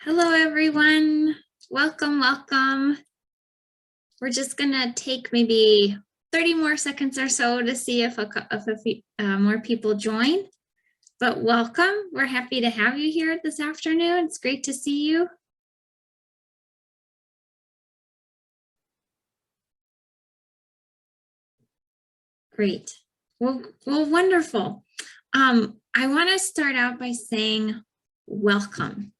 Hello, everyone. Welcome, welcome. We're just gonna take maybe 30 more seconds or so to see if a few more people join. But welcome. We're happy to have you here this afternoon. It's great to see you. Great. Well, wonderful. I want to start out by saying welcome.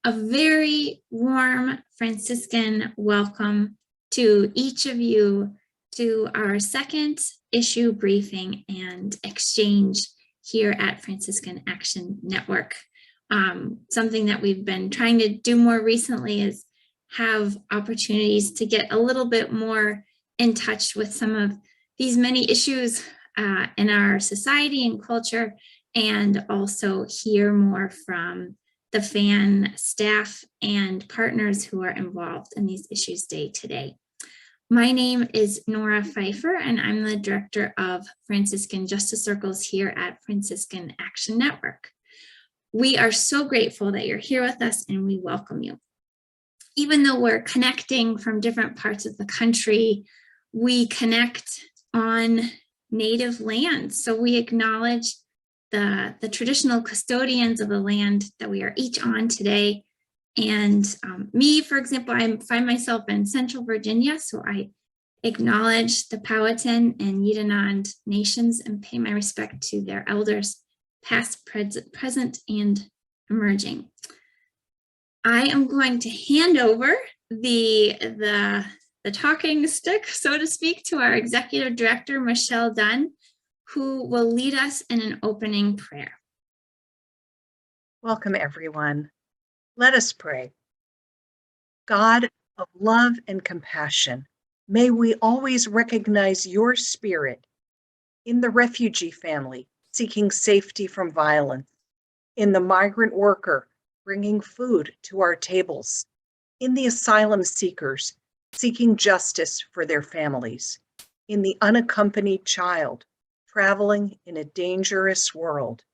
A very warm Franciscan welcome to each of you to our second issue briefing and exchange here at Franciscan Action Network. Something that we've been trying to do more recently is have opportunities to get a little bit more in touch with some of these many issues in our society and culture, and also hear more from the FAN staff and partners who are involved in these issues day to day. My name is Nora Pfeiffer, and I'm the director of Franciscan Justice Circles here at Franciscan Action Network. We are so grateful that you're here with us, and we welcome you. Even though we're connecting from different parts of the country, we connect on native lands. So we acknowledge the traditional custodians of the land that we are each on today. And me, for example, I find myself in Central Virginia, so I acknowledge the Powhatan and Yidanand nations and pay my respect to their elders, past, present, and emerging. I am going to hand over the talking stick, so to speak, to our executive director, Michelle Dunn, who will lead us in an opening prayer. Welcome, everyone. Let us pray. God of love and compassion, may we always recognize your spirit in the refugee family seeking safety from violence, in the migrant worker bringing food to our tables, in the asylum seekers seeking justice for their families, in the unaccompanied child traveling in a dangerous world.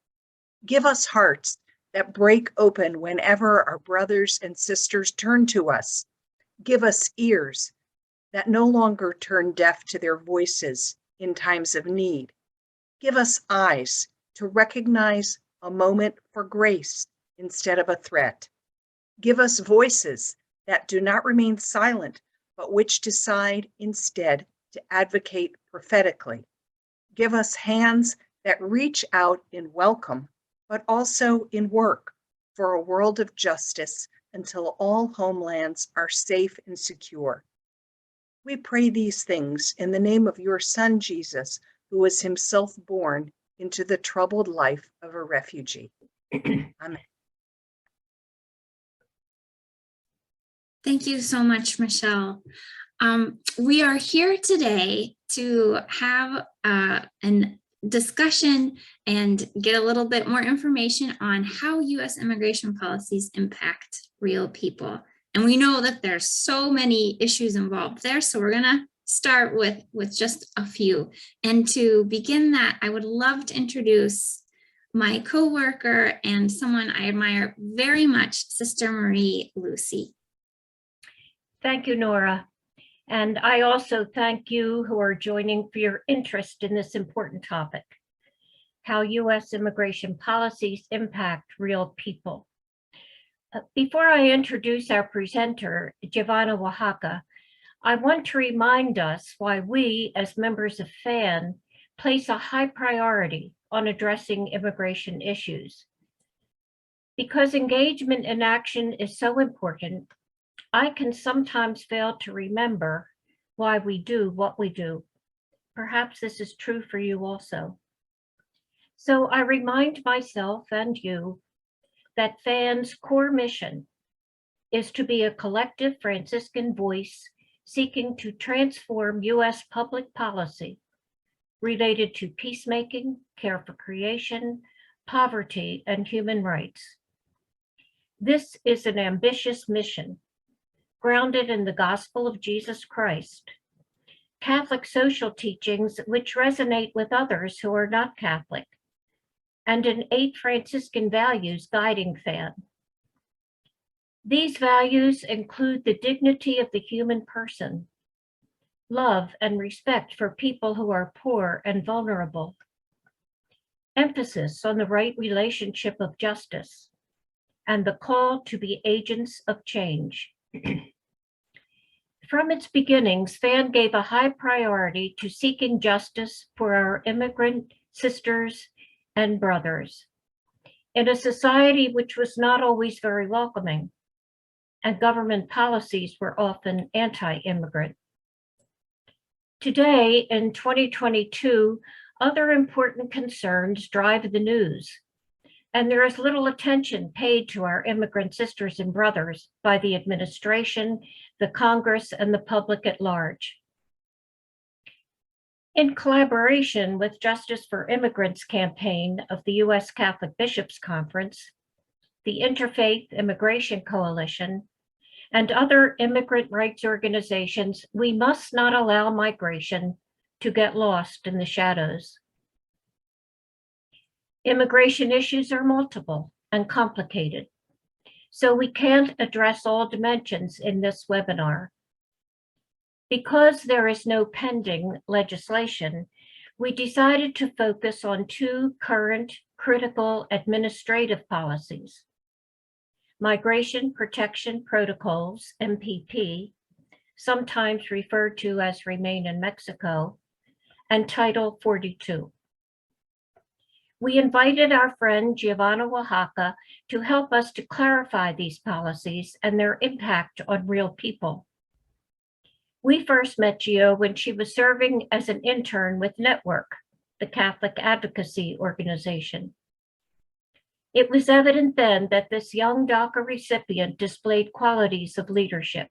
Give us hearts that break open whenever our brothers and sisters turn to us. Give us ears that no longer turn deaf to their voices in times of need. Give us eyes to recognize a moment for grace instead of a threat. Give us voices that do not remain silent, but which decide instead to advocate prophetically. Give us hands that reach out in welcome, but also in work for a world of justice until all homelands are safe and secure. We pray these things in the name of your Son, Jesus, who was himself born into the troubled life of a refugee. Amen. Thank you so much, Michelle. We are here today to have a discussion and get a little bit more information on how U.S. immigration policies impact real people. And we know that there's so many issues involved there, so we're gonna start with just a few. And to begin that, I would love to introduce my coworker and someone I admire very much, Sister Marie Lucey. Thank you, Nora. And I also thank you who are joining for your interest in this important topic, how U.S. immigration policies impact real people. Before I introduce our presenter, Giovana Oaxaca, I want to remind us why we, as members of FAN, place a high priority on addressing immigration issues. Because engagement in action is so important, I can sometimes fail to remember why we do what we do. Perhaps this is true for you also. So I remind myself and you that FAN's core mission is to be a collective Franciscan voice seeking to transform U.S. public policy related to peacemaking, care for creation, poverty, and human rights. This is an ambitious mission grounded in the gospel of Jesus Christ, Catholic social teachings which resonate with others who are not Catholic, and in 8 Franciscan values guiding FAN. These values include the dignity of the human person, love and respect for people who are poor and vulnerable, emphasis on the right relationship of justice, and the call to be agents of change. From its beginnings, FAN gave a high priority to seeking justice for our immigrant sisters and brothers in a society which was not always very welcoming, and government policies were often anti-immigrant. Today, in 2022, other important concerns drive the news, and there is little attention paid to our immigrant sisters and brothers by the administration, the Congress, and the public at large. In collaboration with Justice for Immigrants campaign of the U.S. Catholic Bishops' Conference, the Interfaith Immigration Coalition, and other immigrant rights organizations, we must not allow migration to get lost in the shadows. Immigration issues are multiple and complicated, so we can't address all dimensions in this webinar. Because there is no pending legislation, we decided to focus on two current critical administrative policies: Migration Protection Protocols, MPP, sometimes referred to as Remain in Mexico, and Title 42. We invited our friend Giovana Oaxaca to help us to clarify these policies and their impact on real people. We first met Gio when she was serving as an intern with Network, the Catholic advocacy organization. It was evident then that this young DACA recipient displayed qualities of leadership.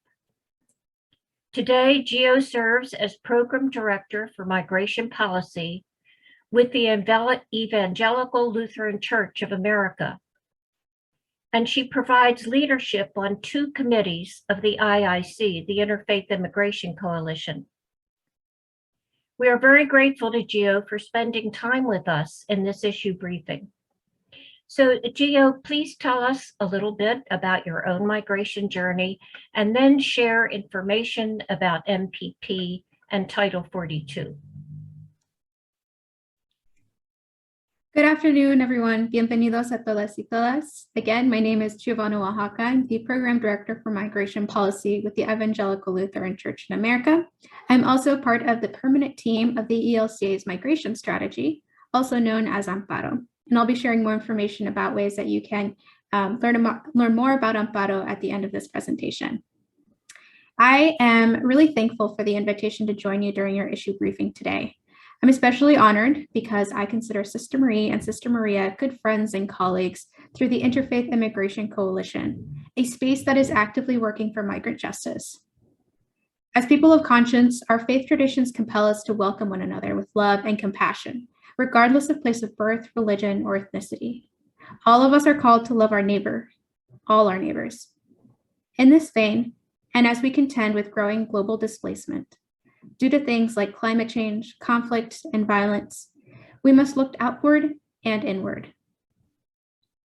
Today, Gio serves as Program Director for Migration Policy with the Evangelical Lutheran Church of America, and she provides leadership on two committees of the IIC, the Interfaith Immigration Coalition. We are very grateful to Gio for spending time with us in this issue briefing. So Gio, please tell us a little bit about your own migration journey and then share information about MPP and Title 42. Good afternoon, everyone. Bienvenidos a todas y todas. Again, my name is Giovana Oaxaca. I'm the Program Director for Migration Policy with the Evangelical Lutheran Church in America. I'm also part of the permanent team of the ELCA's migration strategy, also known as Amparo. And I'll be sharing more information about ways that you can learn more about Amparo at the end of this presentation. I am really thankful for the invitation to join you during your issue briefing today. I'm especially honored because I consider Sister Marie and Sister Maria good friends and colleagues through the Interfaith Immigration Coalition, a space that is actively working for migrant justice. As people of conscience, our faith traditions compel us to welcome one another with love and compassion, regardless of place of birth, religion, or ethnicity. All of us are called to love our neighbor, all our neighbors. In this vein, and as we contend with growing global displacement, due to things like climate change, conflict, and violence, we must look outward and inward.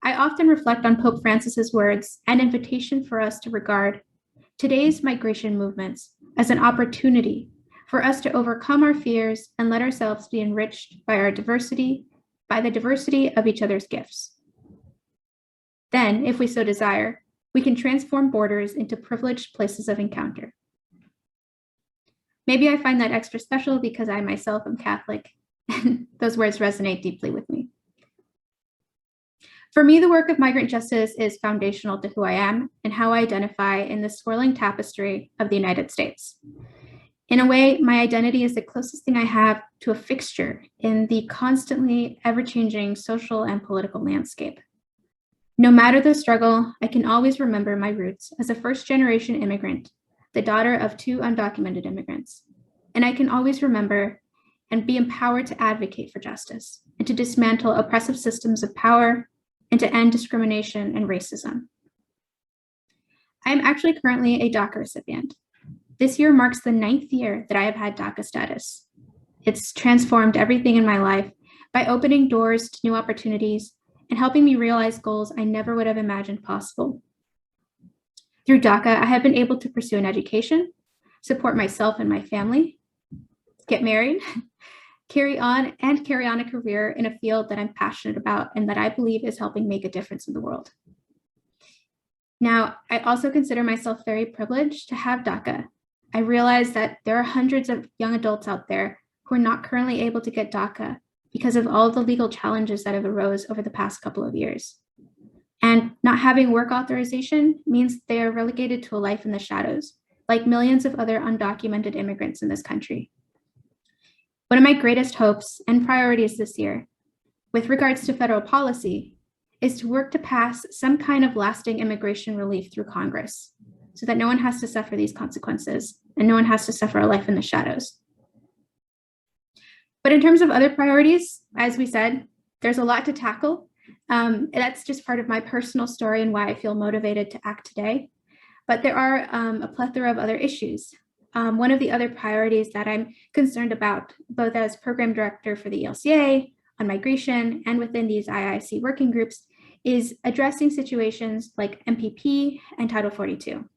I often reflect on Pope Francis's words and invitation for us to regard today's migration movements as an opportunity for us to overcome our fears and let ourselves be enriched by our diversity, by the diversity of each other's gifts. Then, if we so desire, we can transform borders into privileged places of encounter. Maybe I find that extra special because I myself am Catholic, and those words resonate deeply with me. For me, the work of migrant justice is foundational to who I am and how I identify in the swirling tapestry of the United States. In a way, my identity is the closest thing I have to a fixture in the constantly ever-changing social and political landscape. No matter the struggle, I can always remember my roots as a first-generation immigrant, the daughter of two undocumented immigrants. And I can always remember and be empowered to advocate for justice and to dismantle oppressive systems of power and to end discrimination and racism. I am actually currently a DACA recipient. This year marks the 9th year that I have had DACA status. It's transformed everything in my life by opening doors to new opportunities and helping me realize goals I never would have imagined possible. Through DACA, I have been able to pursue an education, support myself and my family, get married, carry on a career in a field that I'm passionate about and that I believe is helping make a difference in the world. Now, I also consider myself very privileged to have DACA. I realize that there are hundreds of young adults out there who are not currently able to get DACA because of all the legal challenges that have arose over the past couple of years. And not having work authorization means they are relegated to a life in the shadows, like millions of other undocumented immigrants in this country. One of my greatest hopes and priorities this year, with regards to federal policy, is to work to pass some kind of lasting immigration relief through Congress so that no one has to suffer these consequences and no one has to suffer a life in the shadows. But in terms of other priorities, as we said, there's a lot to tackle. That's just part of my personal story and why I feel motivated to act today. But there are a plethora of other issues. One of the other priorities that I'm concerned about, both as program director for the ELCA, on migration, and within these IIC working groups, is addressing situations like MPP and Title 42.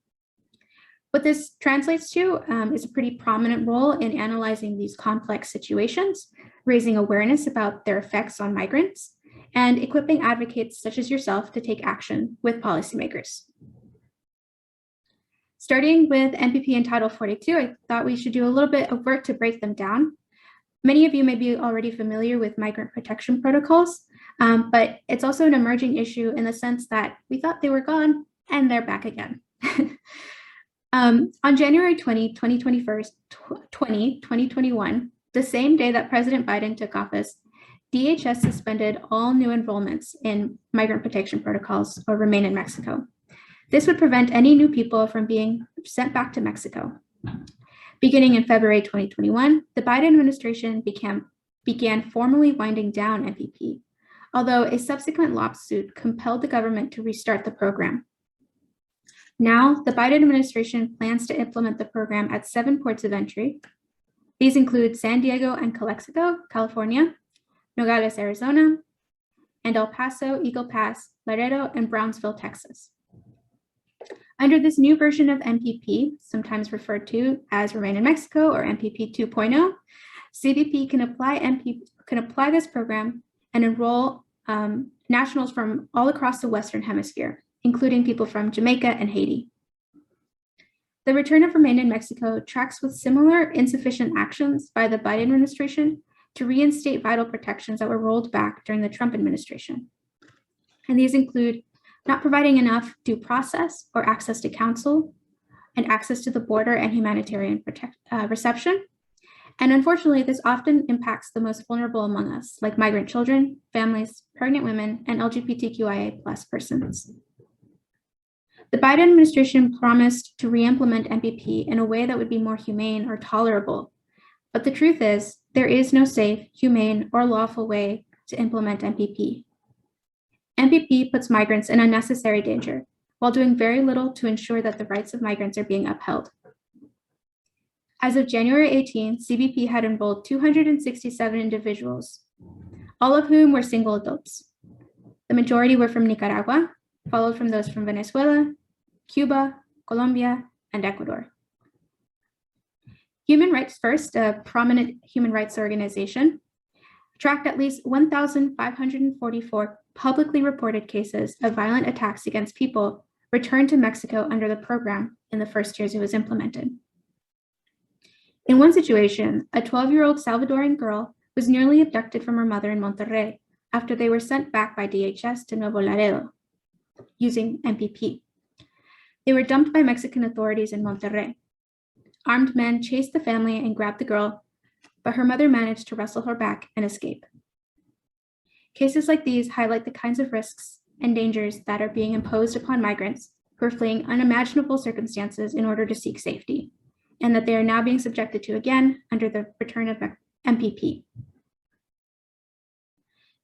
What this translates to is a pretty prominent role in analyzing these complex situations, raising awareness about their effects on migrants, and equipping advocates such as yourself to take action with policymakers. Starting with MPP and Title 42, I thought we should do a little bit of work to break them down. Many of you may be already familiar with Migrant Protection Protocols, but it's also an emerging issue in the sense that we thought they were gone and they're back again. On January 2021, the same day that President Biden took office, DHS suspended all new enrollments in Migrant Protection Protocols or Remain in Mexico. This would prevent any new people from being sent back to Mexico. Beginning in February 2021, the Biden administration began formally winding down MPP, although a subsequent lawsuit compelled the government to restart the program. Now, the Biden administration plans to implement the program at 7 ports of entry. These include San Diego and Calexico, California, Nogales, Arizona, and El Paso, Eagle Pass, Laredo, and Brownsville, Texas. Under this new version of MPP, sometimes referred to as Remain in Mexico or MPP 2.0, CBP can apply this program and enroll nationals from all across the Western Hemisphere, including people from Jamaica and Haiti. The return of Remain in Mexico tracks with similar insufficient actions by the Biden administration to reinstate vital protections that were rolled back during the Trump administration. And these include not providing enough due process or access to counsel and access to the border and humanitarian reception. And unfortunately, this often impacts the most vulnerable among us, like migrant children, families, pregnant women, and LGBTQIA+ persons. The Biden administration promised to re-implement MPP in a way that would be more humane or tolerable. But the truth is, there is no safe, humane, or lawful way to implement MPP. MPP puts migrants in unnecessary danger while doing very little to ensure that the rights of migrants are being upheld. As of January 18, CBP had enrolled 267 individuals, all of whom were single adults. The majority were from Nicaragua, followed from those from Venezuela, Cuba, Colombia, and Ecuador. Human Rights First, a prominent human rights organization, tracked at least 1,544 publicly reported cases of violent attacks against people returned to Mexico under the program in the first years it was implemented. In one situation, a 12-year-old Salvadoran girl was nearly abducted from her mother in Monterrey after they were sent back by DHS to Nuevo Laredo using MPP. They were dumped by Mexican authorities in Monterrey. Armed men chased the family and grabbed the girl, but her mother managed to wrestle her back and escape. Cases like these highlight the kinds of risks and dangers that are being imposed upon migrants who are fleeing unimaginable circumstances in order to seek safety, and that they are now being subjected to again under the return of MPP.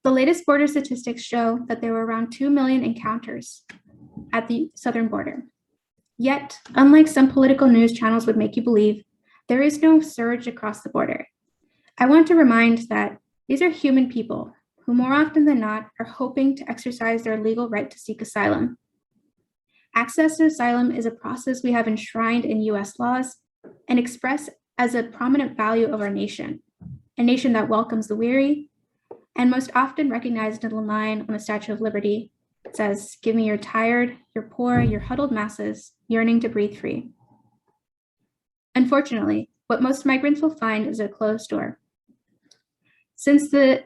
The latest border statistics show that there were around 2 million encounters at the southern border. Yet, unlike some political news channels would make you believe, there is no surge across the border. I want to remind that these are human people who more often than not are hoping to exercise their legal right to seek asylum. Access to asylum is a process we have enshrined in US laws and expressed as a prominent value of our nation, a nation that welcomes the weary, and most often recognized in the line on the Statue of Liberty. It says, "Give me your tired, your poor, your huddled masses, yearning to breathe free." Unfortunately, what most migrants will find is a closed door. Since the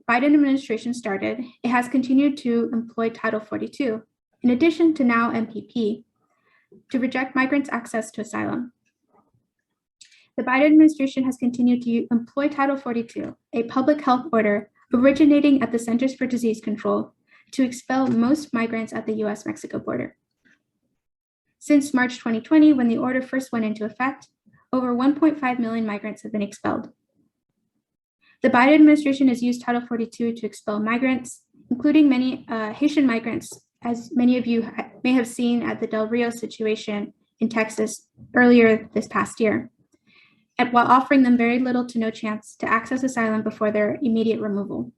Biden administration started, it has continued to employ Title 42, in addition to now MPP, to reject migrants' access to asylum. The Biden administration has continued to employ Title 42, a public health order originating at the Centers for Disease Control, to expel most migrants at the US-Mexico border. Since March 2020, when the order first went into effect, over 1.5 million migrants have been expelled. The Biden administration has used Title 42 to expel migrants, including many Haitian migrants, as many of you may have seen at the Del Rio situation in Texas earlier this past year, and while offering them very little to no chance to access asylum before their immediate removal.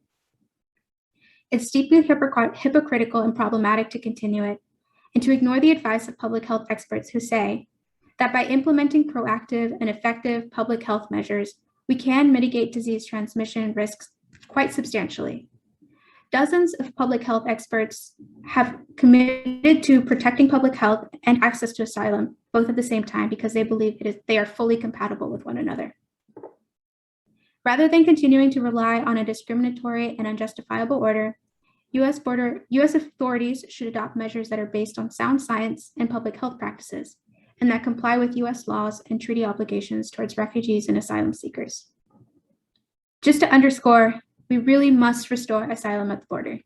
It's deeply hypocritical and problematic to continue it, and to ignore the advice of public health experts who say that by implementing proactive and effective public health measures, we can mitigate disease transmission risks quite substantially. Dozens of public health experts have committed to protecting public health and access to asylum, both at the same time, because they believe they are fully compatible with one another. Rather than continuing to rely on a discriminatory and unjustifiable order, US authorities should adopt measures that are based on sound science and public health practices, and that comply with US laws and treaty obligations towards refugees and asylum seekers. Just to underscore, we really must restore asylum at the border.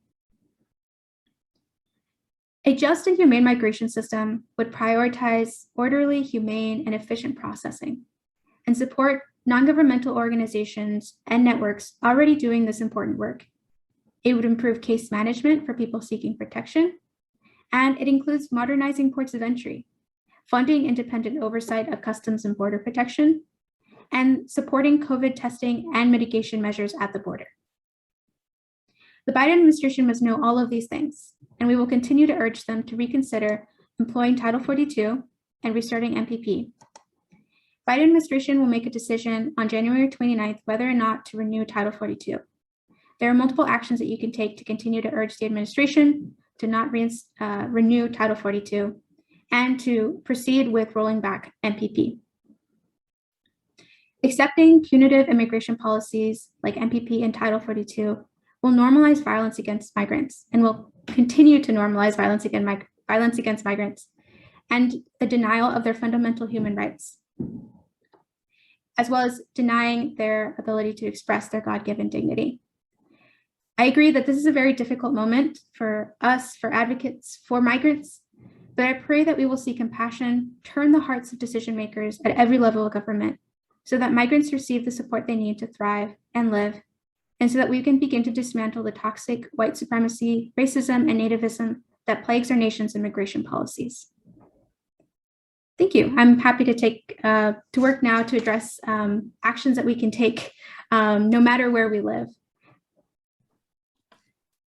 A just and humane migration system would prioritize orderly, humane, and efficient processing, and support non-governmental organizations and networks already doing this important work. It would improve case management for people seeking protection, and it includes modernizing ports of entry, funding independent oversight of customs and border protection, and supporting COVID testing and mitigation measures at the border. The Biden administration must know all of these things, and we will continue to urge them to reconsider employing Title 42 and restarting MPP. Biden administration will make a decision on January 29th whether or not to renew Title 42. There are multiple actions that you can take to continue to urge the administration to not renew Title 42 and to proceed with rolling back MPP. Accepting punitive immigration policies like MPP and Title 42 will normalize violence against migrants and will continue to normalize violence against migrants and the denial of their fundamental human rights, as well as denying their ability to express their God-given dignity. I agree that this is a very difficult moment for us, for advocates, for migrants, but I pray that we will see compassion turn the hearts of decision makers at every level of government so that migrants receive the support they need to thrive and live, and so that we can begin to dismantle the toxic white supremacy, racism, and nativism that plagues our nation's immigration policies. Thank you. I'm happy to work now to address actions that we can take no matter where we live.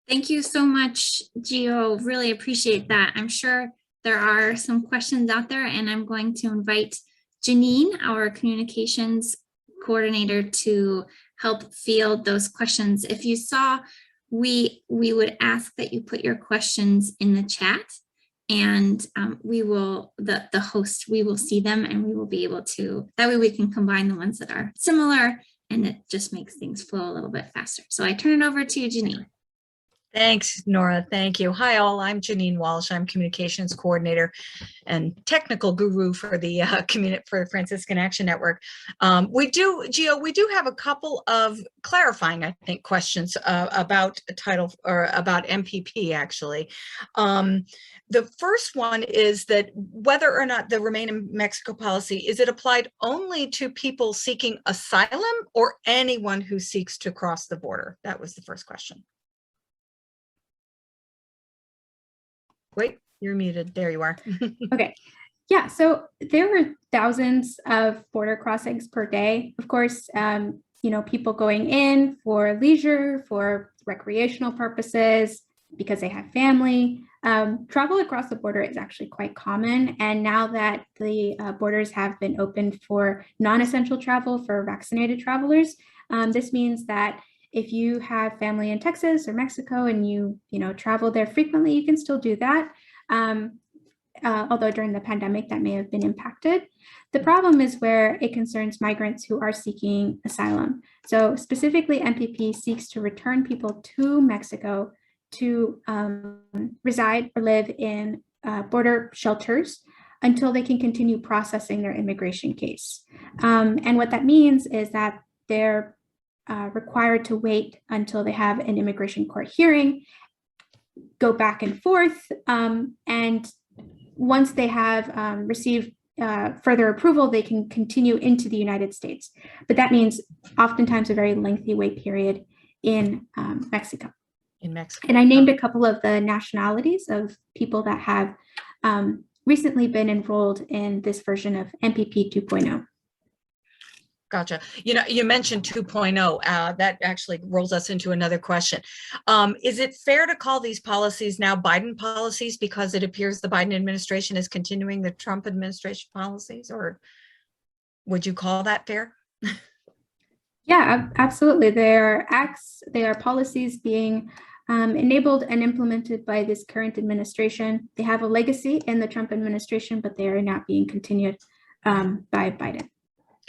Thank you so much, Gio. Really appreciate that. I'm sure there are some questions out there, and I'm going to invite Janine, our communications coordinator, to help field those questions. If you saw, we would ask that you put your questions in the chat, and the host, we will see them, and we will be able to, that way we can combine the ones that are similar, and it just makes things flow a little bit faster. So I turn it over to you, Janine. Thanks, Nora. Thank you. Hi, all. I'm Janine Walsh. I'm communications coordinator and technical guru for the Franciscan Action Network. We do have a couple of clarifying, I think, questions about title or about MPP. Actually, the first one is that whether or not the Remain in Mexico policy, is it applied only to people seeking asylum or anyone who seeks to cross the border? That was the first question. Wait, you're muted. There you are. Okay. Yeah, so there were thousands of border crossings per day. Of course, people going in for leisure, for recreational purposes, because they have family. Travel across the border is actually quite common. And now that the borders have been opened for non-essential travel for vaccinated travelers, this means that if you have family in Texas or Mexico and you travel there frequently, you can still do that. Although during the pandemic that may have been impacted. The problem is where it concerns migrants who are seeking asylum. So specifically, MPP seeks to return people to Mexico to reside or live in border shelters until they can continue processing their immigration case. And what that means is that they're required to wait until they have an immigration court hearing, go back and forth, and once they have received further approval, they can continue into the United States. But that means oftentimes a very lengthy wait period in Mexico. And I named a couple of the nationalities of people that have recently been enrolled in this version of MPP 2.0. Gotcha. You mentioned 2.0. That actually rolls us into another question. Is it fair to call these policies now Biden policies because it appears the Biden administration is continuing the Trump administration policies, or would you call that fair? Yeah, absolutely. They are policies being enabled and implemented by this current administration. They have a legacy in the Trump administration, but they are not being continued by Biden.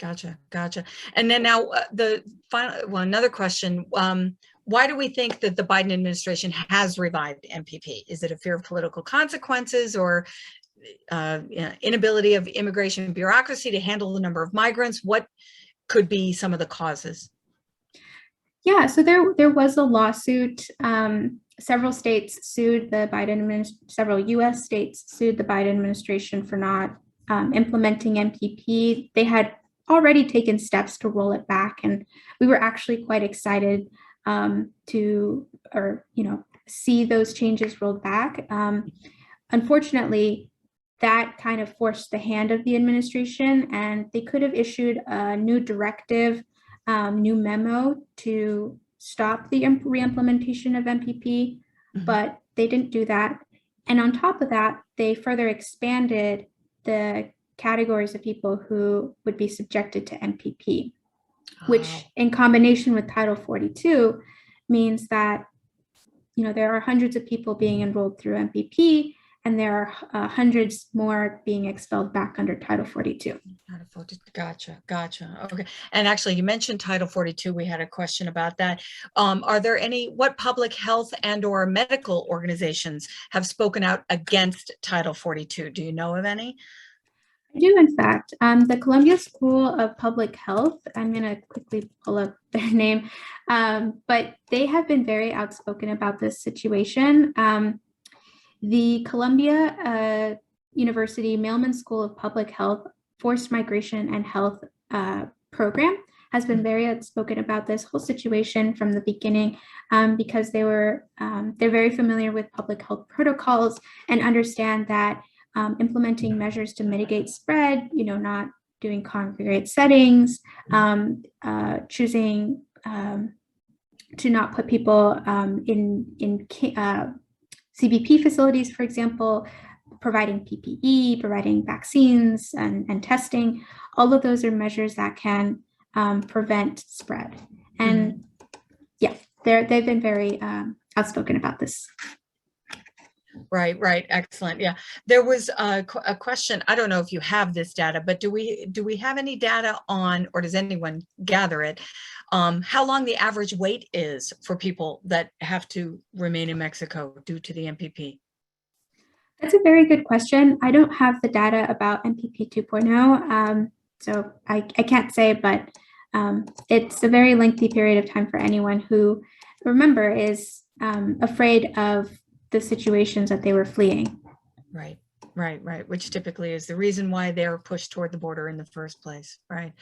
Gotcha. And then now the final, another question. Why do we think that the Biden administration has revived MPP? Is it a fear of political consequences or inability of immigration bureaucracy to handle the number of migrants? What could be some of the causes? Yeah, so there was a lawsuit. Several states sued the Biden administration, several US states sued the Biden administration for not implementing MPP. They had already taken steps to roll it back, and we were actually quite excited to see those changes rolled back. Unfortunately, that kind of forced the hand of the administration, and they could have issued a new directive, new memo to stop the re-implementation of MPP, but they didn't do that. And on top of that, they further expanded the categories of people who would be subjected to MPP, which in combination with Title 42 means that, there are hundreds of people being enrolled through MPP, and there are hundreds more being expelled back under Title 42. Gotcha. Okay. And actually, you mentioned Title 42. We had a question about that. Are there what public health and/or medical organizations have spoken out against Title 42? Do you know of any? I do, in fact. The Columbia School of Public Health, I'm going to quickly pull up their name, but they have been very outspoken about this situation. The Columbia University Mailman School of Public Health Forced Migration and Health program has been very outspoken about this whole situation from the beginning, because they're very familiar with public health protocols and understand that implementing measures to mitigate spread, not doing congregate settings, choosing to not put people in CBP facilities, for example, providing PPE, providing vaccines and testing. All of those are measures that can prevent spread. And yeah, they've been very outspoken about this. Right. Excellent. Yeah. There was a question. I don't know if you have this data, but do we have any data on, or does anyone gather it, how long the average wait is for people that have to remain in Mexico due to the MPP? That's a very good question. I don't have the data about MPP 2.0, so I can't say, but it's a very lengthy period of time for anyone who, remember, is afraid of the situations that they were fleeing. Right. Right, which typically is the reason why they're pushed toward the border in the first place, right?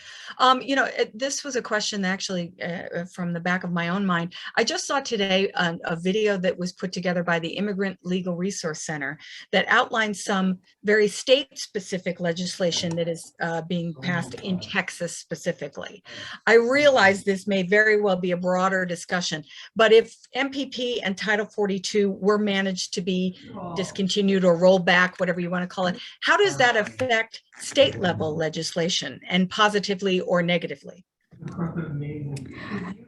This was a question actually from the back of my own mind. I just saw today a video that was put together by the Immigrant Legal Resource Center that outlines some very state-specific legislation that is being passed in Texas specifically. I realize this may very well be a broader discussion, but if MPP and Title 42 were managed to be discontinued or rolled back, whatever you want to call it, how does that affect state level legislation, and positively or negatively?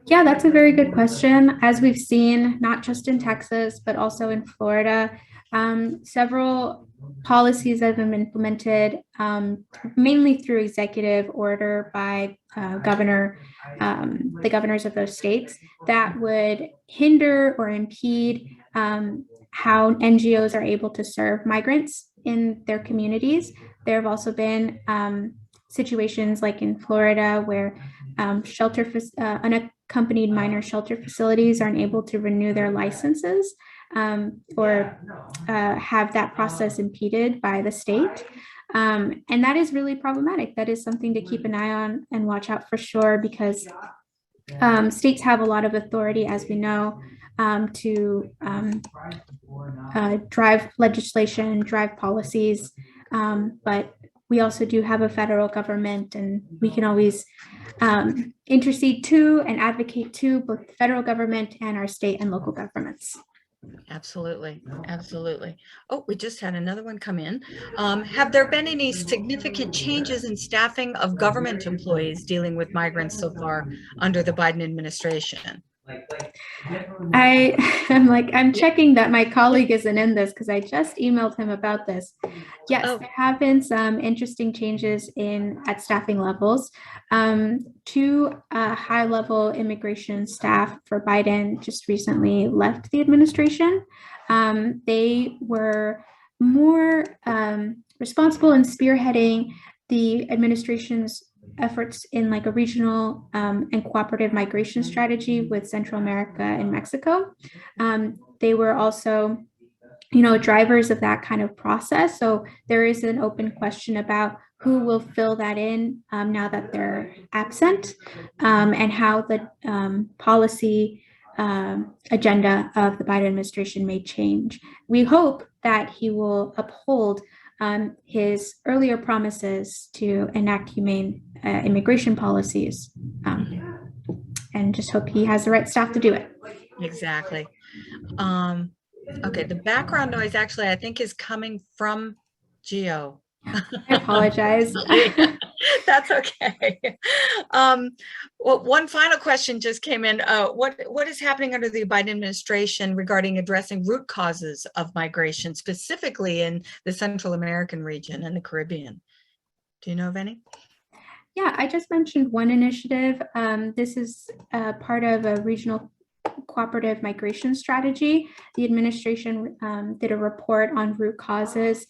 Yeah, that's a very good question. As we've seen, not just in Texas, but also in Florida, several policies that have been implemented, mainly through executive order by the governors of those states, that would hinder or impede how NGOs are able to serve migrants in their communities. There have also been situations like in Florida where unaccompanied minor shelter facilities aren't able to renew their licenses or have that process impeded by the state. And that is really problematic. That is something to keep an eye on and watch out for sure, because states have a lot of authority, as we know, to drive legislation, drive policies, but we also do have a federal government, and we can always intercede to and advocate to both the federal government and our state and local governments. Absolutely. Oh, we just had another one come in. Have there been any significant changes in staffing of government employees dealing with migrants so far under the Biden administration? I'm checking that my colleague isn't in this, because I just emailed him about this. Yes, there have been some interesting changes at staffing levels. Two high-level immigration staff for Biden just recently left the administration. They were more responsible in spearheading the administration's efforts in like a regional and cooperative migration strategy with Central America and Mexico. They were also, drivers of that kind of process. So there is an open question about who will fill that in now that they're absent, and how the policy agenda of the Biden administration may change. We hope that he will uphold his earlier promises to enact humane immigration policies, and just hope he has the right staff to do it. Exactly. Okay, the background noise actually I think is coming from Gio. I apologize. That's okay. Well, one final question just came in. What is happening under the Biden administration regarding addressing root causes of migration, specifically in the Central American region and the Caribbean? Do you know of any? Yeah, I just mentioned one initiative. This is part of a regional cooperative migration strategy. The administration did a report on root causes,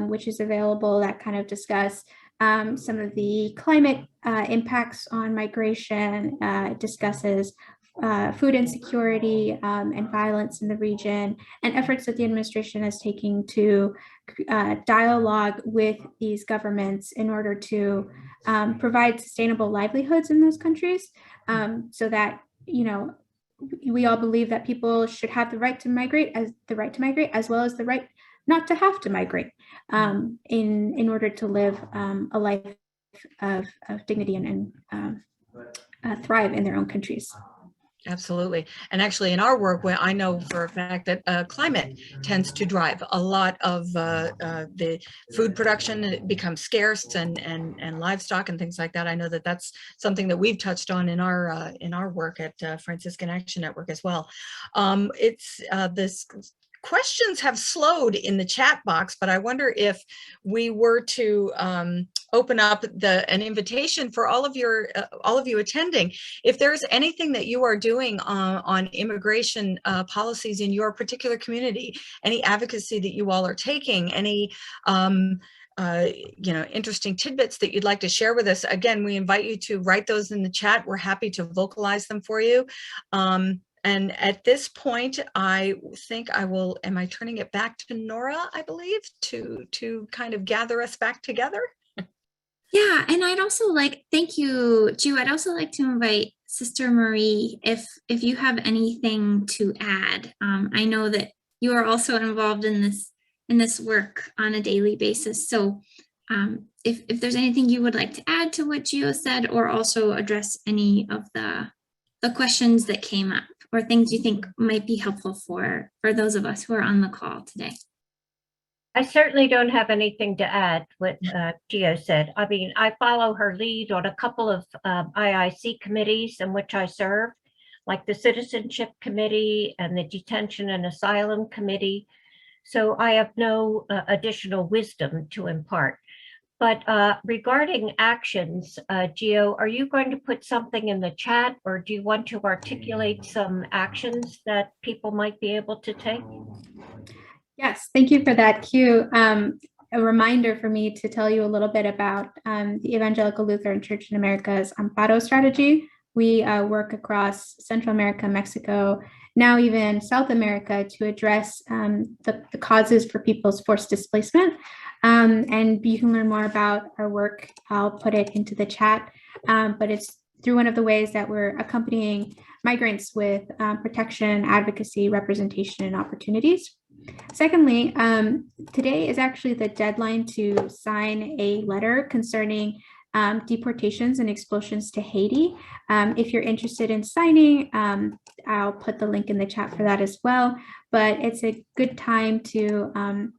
which is available, that kind of discuss some of the climate impacts on migration. It discusses food insecurity and violence in the region, and efforts that the administration is taking to dialogue with these governments in order to provide sustainable livelihoods in those countries, so that, we all believe that people should have the right to migrate, as well as the right not to have to migrate, in order to live a life of dignity and thrive in their own countries. Absolutely. And actually in our work, where I know for a fact that climate tends to drive a lot of the food production. It becomes scarce, and livestock and things like that. I know that that's something that we've touched on in our work at Franciscan Action Network as well. This questions have slowed in the chat box, but I wonder if we were to open up an invitation for all of you attending. If there's anything that you are doing on immigration policies in your particular community, any advocacy that you all are taking, any interesting tidbits that you'd like to share with us, again, we invite you to write those in the chat. We're happy to vocalize them for you. And at this point, I think am I turning it back to Nora, I believe, to kind of gather us back together? Yeah, and I'd also like, thank you, Ju. I'd also like to invite Sister Marie if you have anything to add. I know that you are also involved in this work on a daily basis. So if there's anything you would like to add to what Gio said, or also address any of the questions that came up, or things you think might be helpful for those of us who are on the call today. I certainly don't have anything to add what Gio said. I mean, I follow her lead on a couple of IIC committees in which I serve, like the Citizenship Committee and the Detention and Asylum Committee. So I have no additional wisdom to impart. But regarding actions, Gio, are you going to put something in the chat, or do you want to articulate some actions that people might be able to take? Yes, thank you for that cue. A reminder for me to tell you a little bit about the Evangelical Lutheran Church in America's Amparo strategy. We work across Central America, Mexico, now even South America, to address the causes for people's forced displacement. And you can learn more about our work. I'll put it into the chat, but it's through one of the ways that we're accompanying migrants with protection, advocacy, representation, and opportunities. Secondly, today is actually the deadline to sign a letter concerning deportations and expulsions to Haiti. If you're interested in signing, I'll put the link in the chat for that as well. But it's a good time to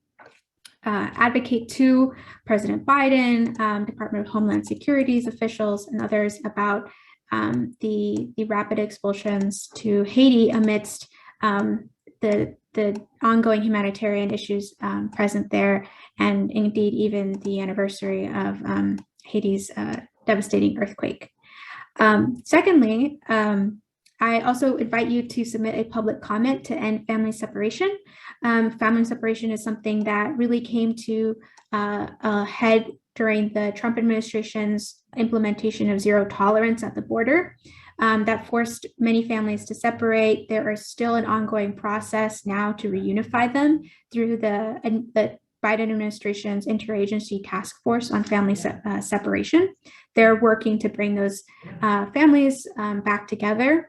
advocate to President Biden, Department of Homeland Security's officials, and others about the rapid expulsions to Haiti amidst the ongoing humanitarian issues present there, and indeed even the anniversary of Haiti's devastating earthquake. Secondly, I also invite you to submit a public comment to end family separation. Family separation is something that really came to a head during the Trump administration's implementation of zero tolerance at the border. That forced many families to separate. There is still an ongoing process now to reunify them through the Biden administration's interagency task force on family separation. They're working to bring those families back together.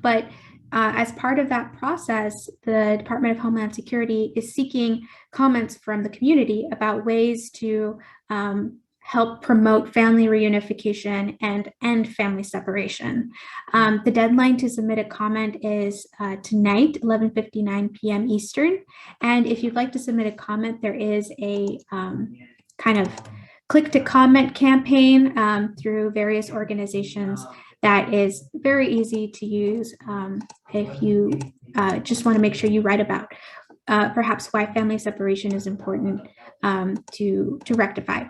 But as part of that process, the Department of Homeland Security is seeking comments from the community about ways to help promote family reunification and end family separation. The deadline to submit a comment is tonight, 11:59 p.m. Eastern. And if you'd like to submit a comment, there is a kind of click to comment campaign through various organizations that is very easy to use if you just want to make sure you write about perhaps why family separation is important to rectify.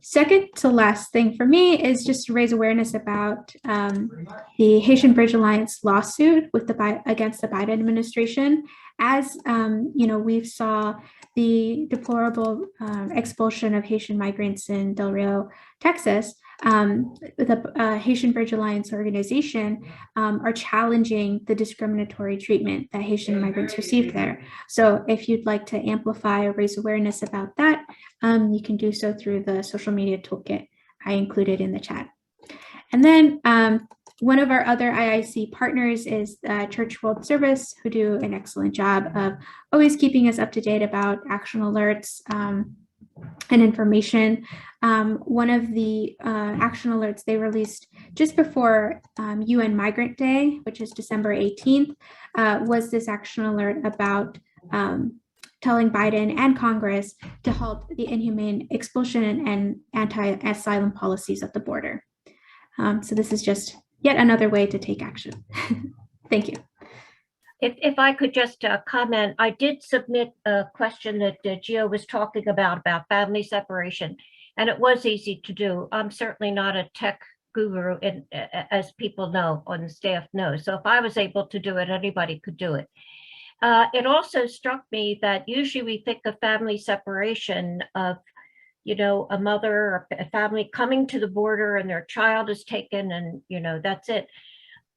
Second to last thing for me is just to raise awareness about the Haitian Bridge Alliance lawsuit against the Biden administration. As we saw the deplorable expulsion of Haitian migrants in Del Rio, Texas. The Haitian Bridge Alliance organization are challenging the discriminatory treatment that Haitian migrants received there. So if you'd like to amplify or raise awareness about that, you can do so through the social media toolkit I included in the chat. And then one of our other IIC partners is Church World Service, who do an excellent job of always keeping us up to date about action alerts and information. One of the action alerts they released just before UN Migrant Day, which is December 18th, was this action alert about telling Biden and Congress to halt the inhumane expulsion and anti-asylum policies at the border. So this is just yet another way to take action. Thank you. If I could just comment, I did submit a question that Gio was talking about family separation, and it was easy to do. I'm certainly not a tech guru, as people know, on the staff know. So if I was able to do it, anybody could do it. It also struck me that usually we think of family separation of, a mother or a family coming to the border and their child is taken and, that's it.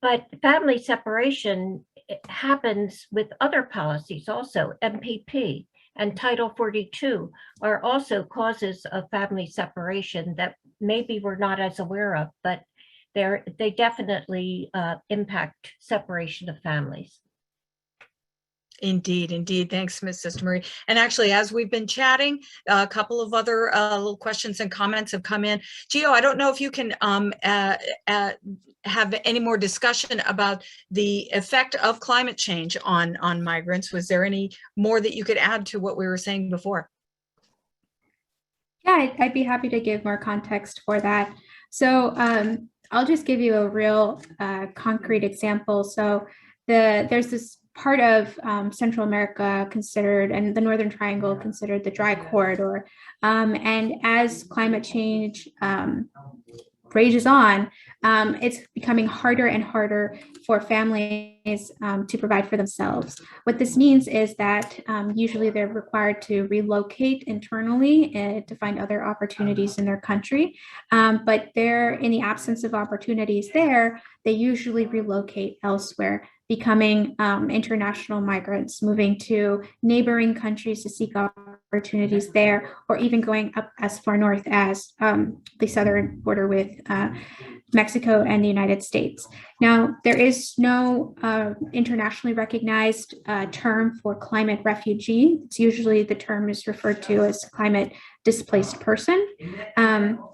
But family separation happens with other policies also. MPP and Title 42 are also causes of family separation that maybe we're not as aware of, but they definitely impact separation of families. Indeed, indeed. Thanks, Ms. Sister Marie. And actually, as we've been chatting, a couple of other little questions and comments have come in. Gio, I don't know if you can have any more discussion about the effect of climate change on migrants. Was there any more that you could add to what we were saying before? Yeah, I'd be happy to give more context for that. So I'll just give you a real concrete example. So there's this part of Central America considered, and the Northern Triangle considered, the dry corridor. And as climate change rages on, it's becoming harder and harder for families to provide for themselves. What this means is that usually they're required to relocate internally to find other opportunities in their country. But they're, in the absence of opportunities there, they usually relocate elsewhere, becoming international migrants, moving to neighboring countries to seek opportunities there, or even going up as far north as the southern border with Mexico and the United States. Now, there is no internationally recognized term for climate refugee. It's usually, the term is referred to as climate displaced person,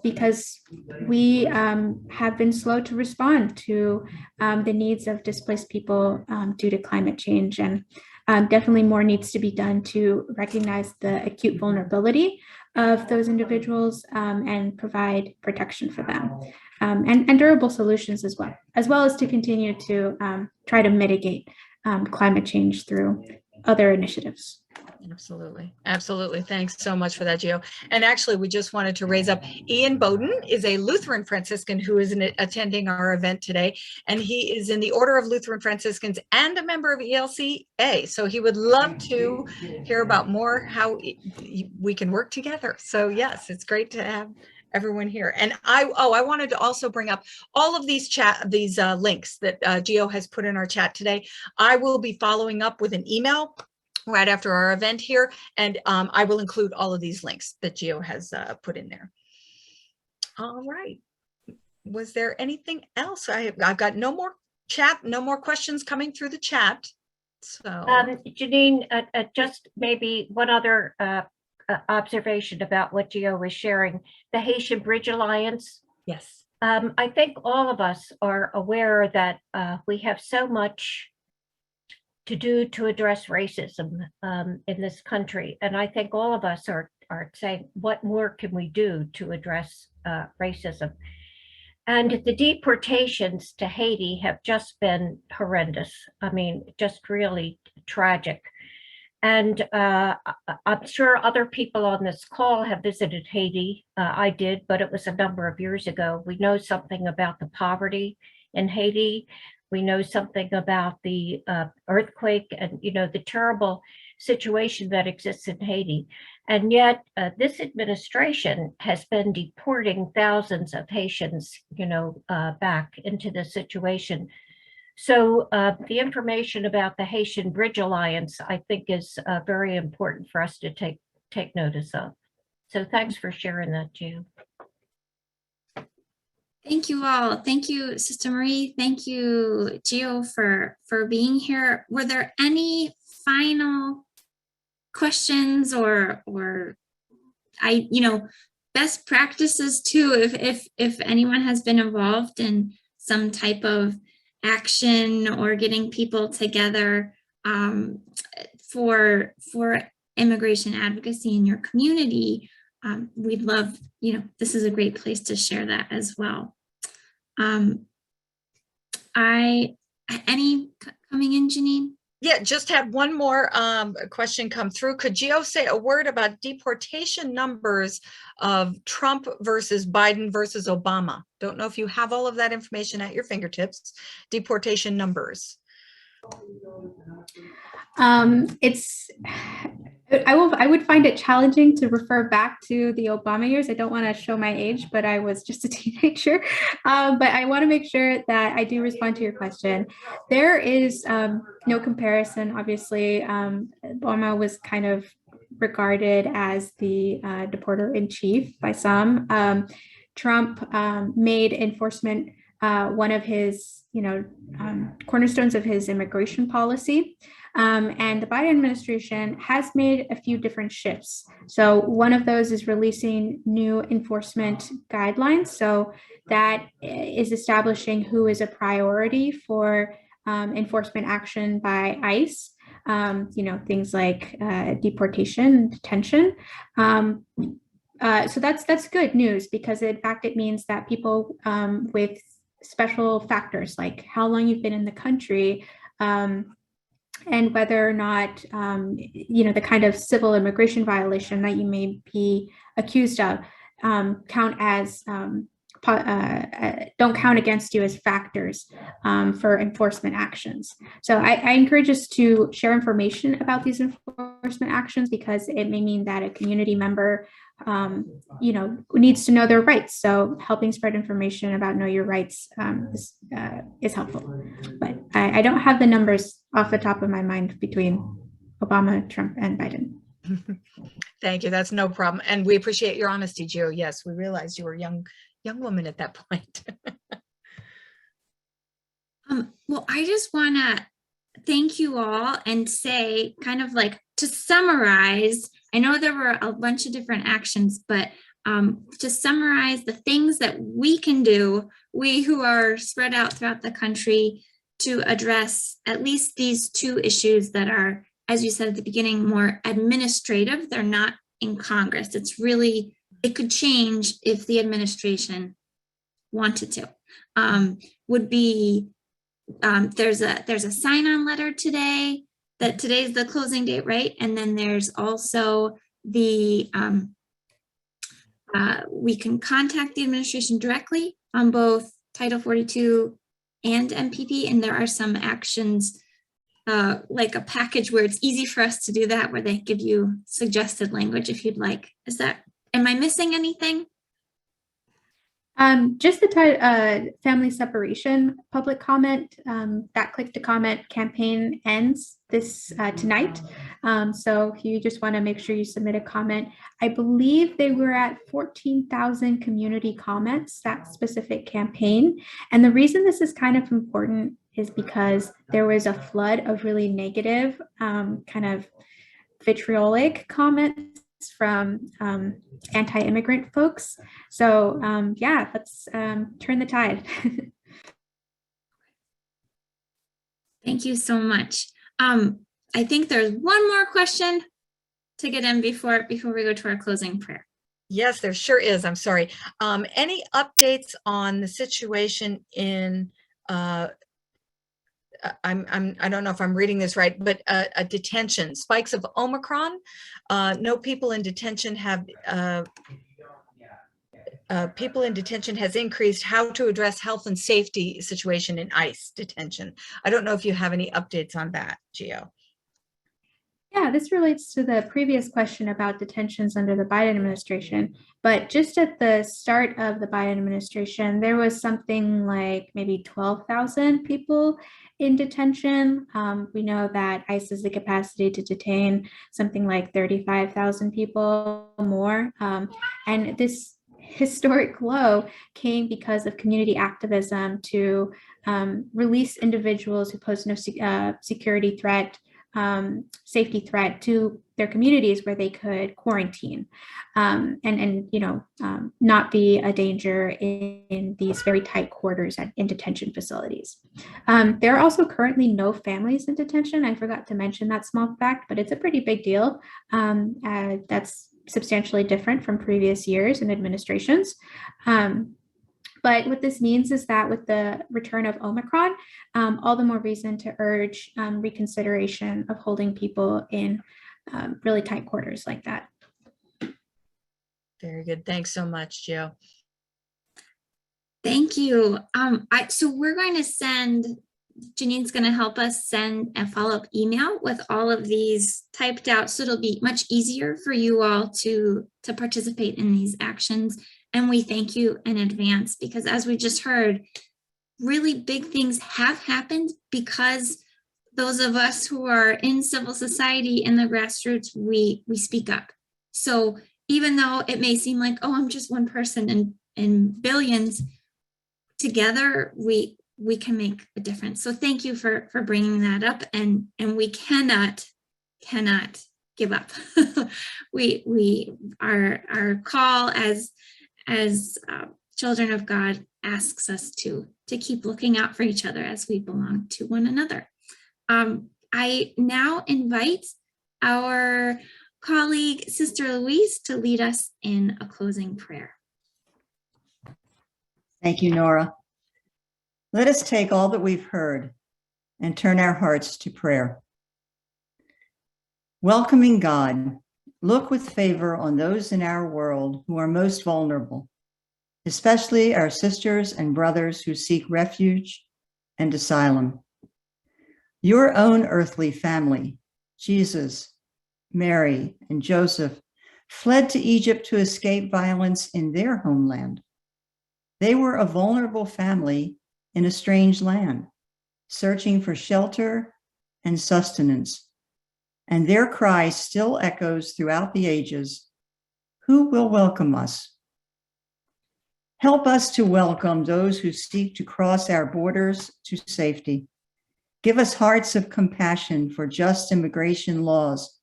because we have been slow to respond to the needs of displaced people due to climate change. And definitely more needs to be done to recognize the acute vulnerability of those individuals and provide protection for them, and durable solutions as well as to continue to try to mitigate climate change through other initiatives. Absolutely. Absolutely. Thanks so much for that, Gio. And actually, we just wanted to raise up Ian Bowden is a Lutheran Franciscan who is attending our event today. And he is in the Order of Lutheran Franciscans and a member of ELCA. So he would love to hear about more how we can work together. So yes, it's great to have everyone here. And I wanted to also bring up all of these links that Gio has put in our chat today. I will be following up with an email right after our event here, and I will include all of these links that Gio has put in there. All right. Was there anything else? I've got no more questions coming through the chat. So, Janine, just maybe one other observation about what Gio was sharing. The Haitian Bridge Alliance. yes. I think all of us are aware that we have so much to do to address racism in this country. And I think all of us are saying, what more can we do to address racism? And the deportations to Haiti have just been horrendous. I mean, just really tragic. And I'm sure other people on this call have visited Haiti. I did, but it was a number of years ago. We know something about the poverty in Haiti. We know something about the earthquake and, the terrible situation that exists in Haiti. And yet this administration has been deporting thousands of Haitians, back into this situation. So the information about the Haitian Bridge Alliance, I think, is very important for us to take notice of. So thanks for sharing that, Gio. Thank you all. Thank you, Sister Marie. Thank you, Gio, for being here. Were there any final questions or best practices too, if anyone has been involved in some type of action or getting people together for immigration advocacy in your community, we'd love, this is a great place to share that as well. Any coming in, Janine? Yeah, just had one more question come through. Could Gio say a word about deportation numbers of Trump versus Biden versus Obama? Don't know if you have all of that information at your fingertips. Deportation numbers. It's I would find it challenging to refer back to the Obama years. I don't want to show my age, but I was just a teenager. But I want to make sure that I do respond to your question. There is no comparison. Obviously, Obama was kind of regarded as the deporter in chief by some. Trump made enforcement one of his, cornerstones of his immigration policy. And the Biden administration has made a few different shifts. So one of those is releasing new enforcement guidelines. So that is establishing who is a priority for enforcement action by ICE. Things like deportation, detention. So that's good news, because in fact it means that people with special factors like how long you've been in the country, and whether or not, the kind of civil immigration violation that you may be accused of count as, don't count against you as factors for enforcement actions. So I encourage us to share information about these enforcement actions, because it may mean that a community member needs to know their rights. So helping spread information about know your rights is helpful. But I don't have the numbers off the top of my mind between Obama, Trump, and Biden. Thank you. That's no problem. And we appreciate your honesty, Gio. Yes, we realized you were a young woman at that point. Well, I just want to thank you all and say, kind of like to summarize, I know there were a bunch of different actions, but to summarize the things that we can do, we who are spread out throughout the country, to address at least these two issues that are, as you said at the beginning, more administrative. They're not in Congress. It's really, it could change if the administration wanted to. Would be, there's a sign-on letter today, that today's the closing date, right? And then there's also the, we can contact the administration directly on both Title 42 and MPP, and there are some actions like a package where it's easy for us to do that, where they give you suggested language if you'd like. Am I missing anything? Just the family separation public comment, that click to comment campaign ends this tonight. So if you just want to make sure you submit a comment, I believe they were at 14,000 community comments, that specific campaign. And the reason this is kind of important is because there was a flood of really negative, kind of vitriolic comments from anti-immigrant folks. So yeah, let's turn the tide. Thank you so much. I think there's one more question to get in before we go to our closing prayer. Yes, there sure is. I'm sorry. Any updates on the situation in I don't know if I'm reading this right, but a detention, spikes of Omicron. No people in detention have people in detention has increased. How to address health and safety situation in ICE detention. I don't know if you have any updates on that, Gio. Yeah, this relates to the previous question about detentions under the Biden administration. But just at the start of the Biden administration, there was something like maybe 12,000 people in detention. We know that ICE has the capacity to detain something like 35,000 people more. And this historic low came because of community activism to release individuals who pose no security threat, safety threat to their communities, where they could quarantine and not be a danger in these very tight quarters in detention facilities. There are also currently no families in detention. I forgot to mention that small fact, but it's a pretty big deal. That's substantially different from previous years and administrations. But what this means is that with the return of Omicron, all the more reason to urge reconsideration of holding people in really tight quarters like that. Very good. Thanks so much, Gio. Thank you. So we're going to send Janine's going to help us send a follow-up email with all of these typed out, so it'll be much easier for you all to participate in these actions. And we thank you in advance, because as we just heard, really big things have happened because those of us who are in civil society in the grassroots, we speak up. So even though it may seem like, oh, I'm just one person in billions, together we can make a difference. So thank you for bringing that up, and we cannot give up. Our call as children of God asks us to keep looking out for each other as we belong to one another. I now invite our colleague, Sister Louise, to lead us in a closing prayer. Thank you, Nora. Let us take all that we've heard and turn our hearts to prayer. Welcoming God, look with favor on those in our world who are most vulnerable, especially our sisters and brothers who seek refuge and asylum. Your own earthly family, Jesus, Mary, and Joseph, fled to Egypt to escape violence in their homeland. They were a vulnerable family in a strange land, searching for shelter and sustenance. And their cry still echoes throughout the ages, "Who will welcome us?" Help us to welcome those who seek to cross our borders to safety. Give us hearts of compassion for just immigration laws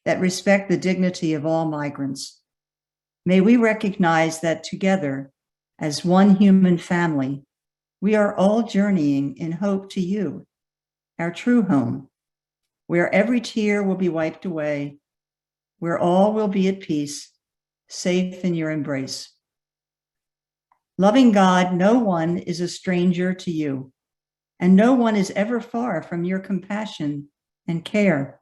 that respect the dignity of all migrants. May we recognize that together, as one human family, we are all journeying in hope to you, our true home, where every tear will be wiped away, where all will be at peace, safe in your embrace. Loving God, no one is a stranger to you, and no one is ever far from your compassion and care.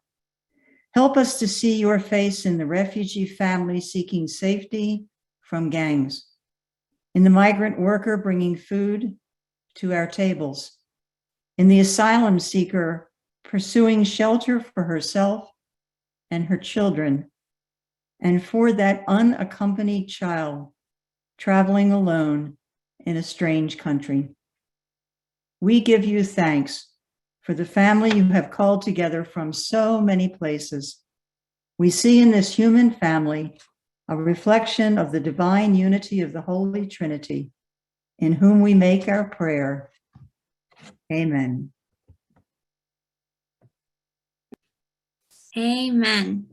Help us to see your face in the refugee family seeking safety from gangs, in the migrant worker bringing food to our tables, in the asylum seeker pursuing shelter for herself and her children, and for that unaccompanied child traveling alone in a strange country. We give you thanks for the family you have called together from so many places. We see in this human family a reflection of the divine unity of the Holy Trinity, in whom we make our prayer. Amen. Amen.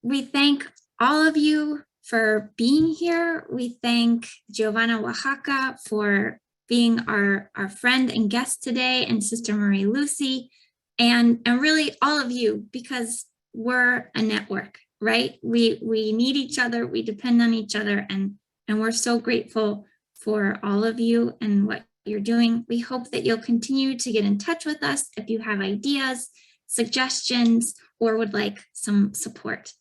We thank all of you for being here. We thank Giovana Oaxaca for being our friend and guest today, and Sister Marie Lucey, and really all of you, because we're a network, right? We need each other, we depend on each other, and we're so grateful for all of you and what you're doing. We hope that you'll continue to get in touch with us if you have ideas, suggestions, or would like some support.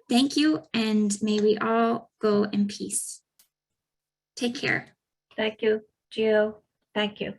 Thank you, and may we all go in peace. Take care. Thank you, Gio. Thank you.